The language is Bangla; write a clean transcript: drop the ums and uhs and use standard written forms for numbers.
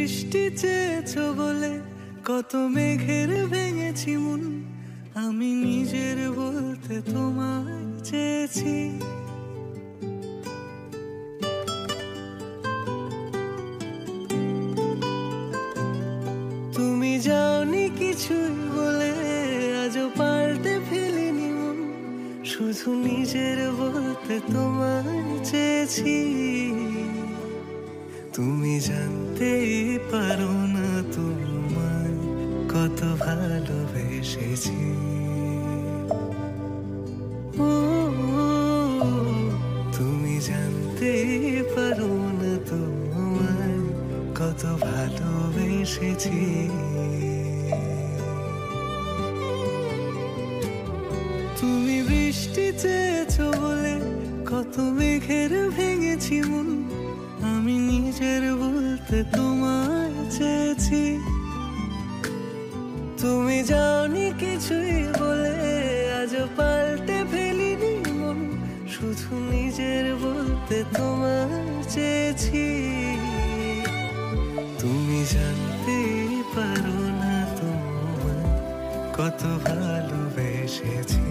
বৃষ্টি চেয়েছো বলে কত মেঘের ভেঙেছি মন, আমি নিজের বলতে তোমায় চেয়েছি। তুমি যাওনি কিছুই বলে আজও পাল্টে ফেলিনি মন, শুধু নিজের বলতে তোমায় চেয়েছি। তুমি জানতেই পারো না তোমায় কত ভালোবেসেছি। ও, তুমি জানতেই পারো না তোমায় কত ভালোবেসেছি। তুমি বৃষ্টি চেয়েছো বলে কত মেঘের ভেঙেছি মন, আমি নিজের বলতে তোমায় চেয়েছি। তুমি যাওনি কিছুই বলে আজও পাল্টে ফেলিনি মন, শুধু নিজের বলতে তোমায় চেয়েছি। তুমি জানতেই পারো না তোমায় কত ভালোবেসেছি।